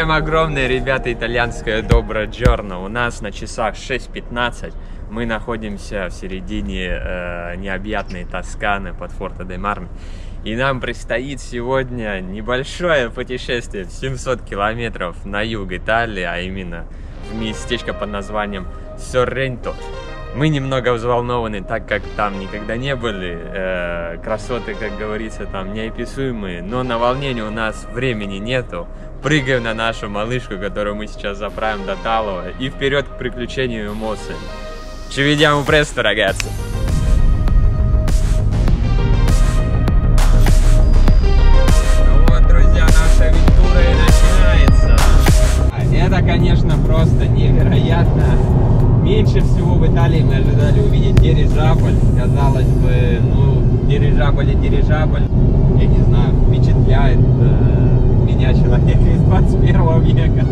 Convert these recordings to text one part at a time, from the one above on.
Всем огромное, ребята, итальянское доброе джорно. У нас на часах 6:15. Мы находимся в середине необъятной Тосканы под Форте-де-Марме. И нам предстоит сегодня небольшое путешествие в 700 километров на юг Италии, а именно в местечко под названием Сорренто. Мы немного взволнованы, так как там никогда не были. Красоты, как говорится, там неописуемые. Но на волнение у нас времени нету. Прыгаем на нашу малышку, которую мы сейчас заправим до талого. И вперед к приключению эмоций. Ci vediamo presto, ragazzi. Ну вот, друзья, наша авантюра и начинается. Это, конечно, просто невероятно. Меньше всего в Италии мы ожидали увидеть дирижабль. Казалось бы, ну, дирижабль и дирижабль. Я не знаю, впечатляет меня человек из 21 века.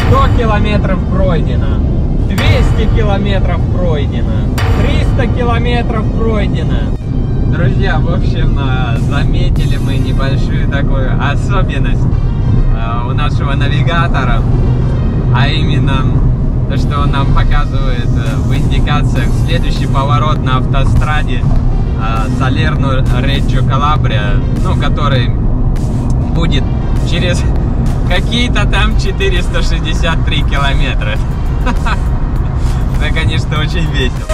100 километров пройдено. 200 километров пройдено. 300 километров пройдено. Друзья, в общем, заметили мы небольшую такую особенность у нашего навигатора. А именно то, что он нам показывает в индикациях следующий поворот на автостраде Салерно-Реджо Калабрия, ну, который будет через какие-то там 463 километра. Это, конечно, очень весело.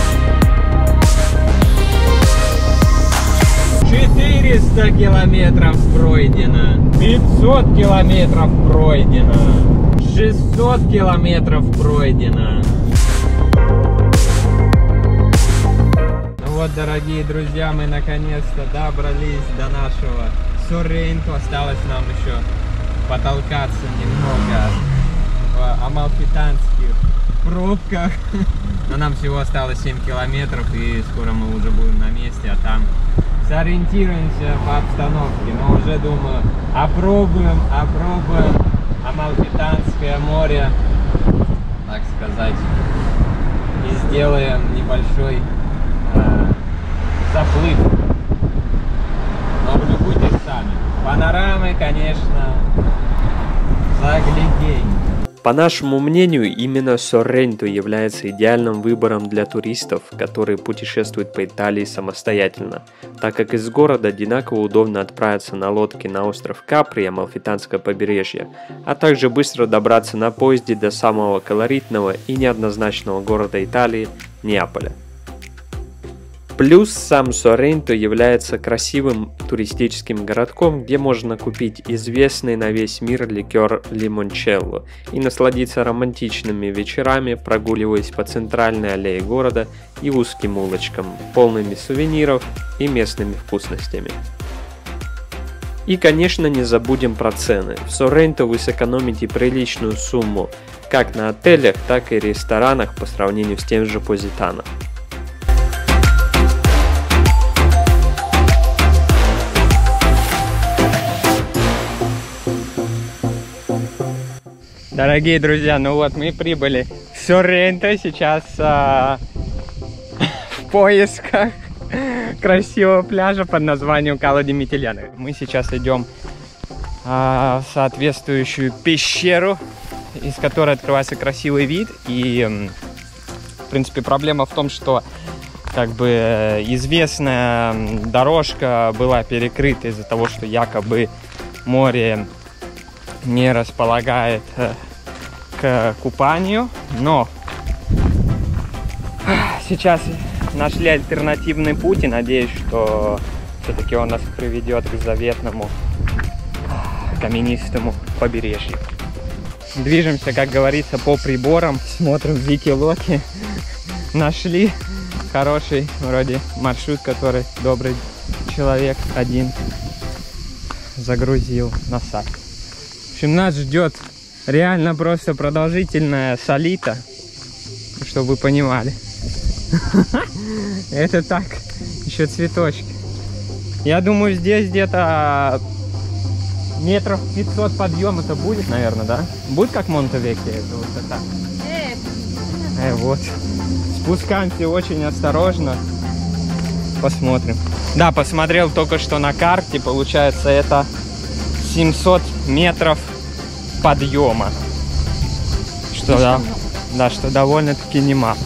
400 километров пройдено, 500 километров пройдено, 600 километров пройдено. Ну вот, дорогие друзья, мы наконец-то добрались до нашего Сорренто. Осталось нам еще потолкаться немного в амалфитанских пробках. Но нам всего осталось 7 километров, и скоро мы уже будем на месте, а там сориентируемся по обстановке. Но уже, думаю, опробуем Амалфитанское море, так сказать, и сделаем небольшой заплыв. Но влюбуйтесь сами. Панорамы, конечно, загляденье. По нашему мнению, именно Сорренто является идеальным выбором для туристов, которые путешествуют по Италии самостоятельно, так как из города одинаково удобно отправиться на лодке на остров Капри и Амалфитанское побережье, а также быстро добраться на поезде до самого колоритного и неоднозначного города Италии – Неаполя. Плюс сам Сорренто является красивым туристическим городком, где можно купить известный на весь мир ликер лимончелло и насладиться романтичными вечерами, прогуливаясь по центральной аллее города и узким улочкам, полными сувениров и местными вкусностями. И, конечно, не забудем про цены. В Сорренто вы сэкономите приличную сумму как на отелях, так и ресторанах по сравнению с тем же Позитано. Дорогие друзья, ну вот мы прибыли в Сорренто, сейчас в поисках красивого пляжа под названием Кало ди Митильяно. Мы сейчас идем в соответствующую пещеру, из которой открывается красивый вид. И, в принципе, проблема в том, что как бы известная дорожка была перекрыта из-за того, что якобы море не располагает к купанию, но сейчас нашли альтернативный путь и надеюсь, что все-таки он нас приведет к заветному каменистому побережью. Движемся, как говорится, по приборам, смотрим вики-локи, нашли хороший вроде маршрут, который добрый человек один загрузил на сайт. В общем, нас ждет реально просто продолжительная солита, чтобы вы понимали. Это так, еще цветочки. Я думаю, здесь где-то метров 500 подъем это будет, наверное, да? Будет как Монтевеккио, это высота? Вот. Спускаемся очень осторожно. Посмотрим. Да, посмотрел только что на карте, получается, это 700 метров подъема. Что, да, что довольно-таки немало.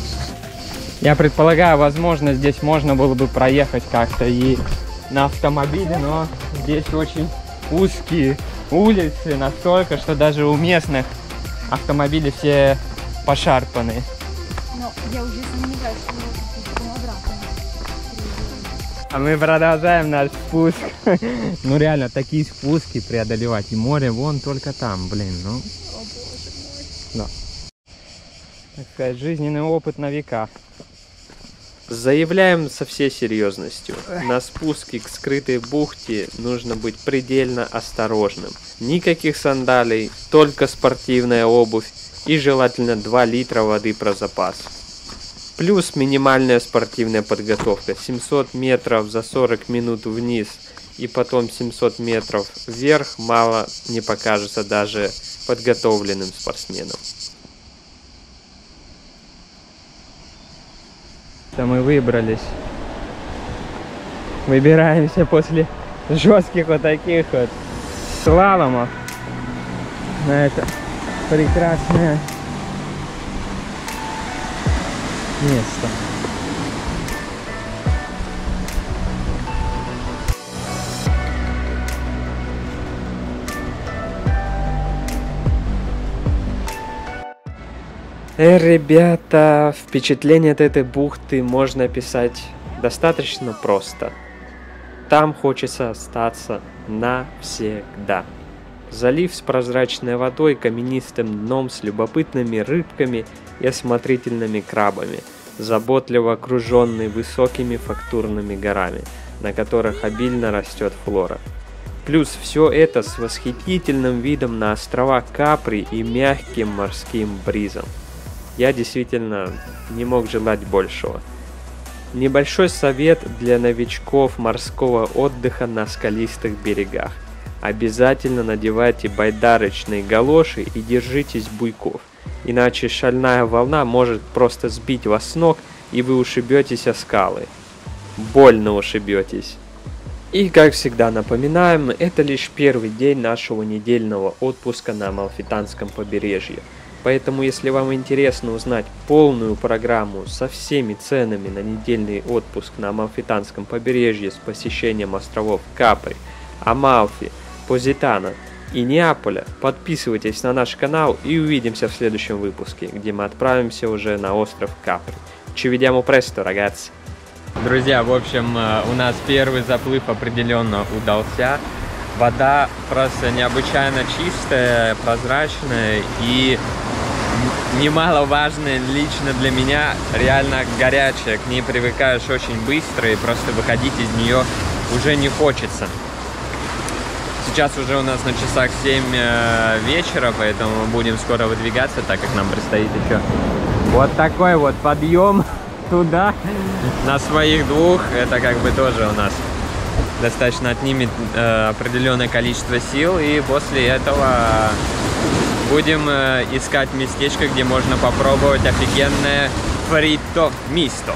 Я предполагаю, возможно, здесь можно было бы проехать как-то и на автомобиле, но здесь очень узкие улицы, настолько, что даже у местных автомобили все пошарпаны. Но я уже сомневаюсь, что мы обратно. А мы продолжаем наш спуск. Ну реально, такие спуски преодолевать. И море вон только там, блин, ну. О боже мой. Да. Так сказать, жизненный опыт на века. Заявляем со всей серьезностью. На спуске к скрытой бухте нужно быть предельно осторожным. Никаких сандалий, только спортивная обувь и желательно 2 литра воды про запас. Плюс минимальная спортивная подготовка. 700 метров за 40 минут вниз и потом 700 метров вверх мало не покажется даже подготовленным спортсменам. Да, мы выбрались. Выбираемся после жестких вот таких вот слаломов на это прекрасное место. Ребята, впечатление от этой бухты можно описать достаточно просто. Там хочется остаться навсегда. Залив с прозрачной водой, каменистым дном, с любопытными рыбками и осмотрительными крабами, заботливо окруженный высокими фактурными горами, на которых обильно растет флора. Плюс все это с восхитительным видом на острова Капри и мягким морским бризом. Я действительно не мог желать большего. Небольшой совет для новичков морского отдыха на скалистых берегах. Обязательно надевайте байдарочные галоши и держитесь буйков. Иначе шальная волна может просто сбить вас с ног, и вы ушибетесь о скалы. Больно ушибетесь. И как всегда напоминаем, это лишь первый день нашего недельного отпуска на Амалфитанском побережье. Поэтому, если вам интересно узнать полную программу со всеми ценами на недельный отпуск на Амалфитанском побережье с посещением островов Капри, Амалфи, Позитано и Неаполя, подписывайтесь на наш канал и увидимся в следующем выпуске, где мы отправимся уже на остров Капри. Ci vediamo presto, ragazzi! Друзья, в общем, у нас первый заплыв определенно удался. Вода просто необычайно чистая, прозрачная и немаловажная лично для меня, реально горячая. К ней привыкаешь очень быстро и просто выходить из нее уже не хочется. Сейчас уже у нас на часах 7 вечера, поэтому мы будем скоро выдвигаться, так как нам предстоит еще вот такой вот подъем туда на своих двух. Это как бы тоже у нас достаточно отнимет определенное количество сил, и после этого будем искать местечко, где можно попробовать офигенное фритто мисто.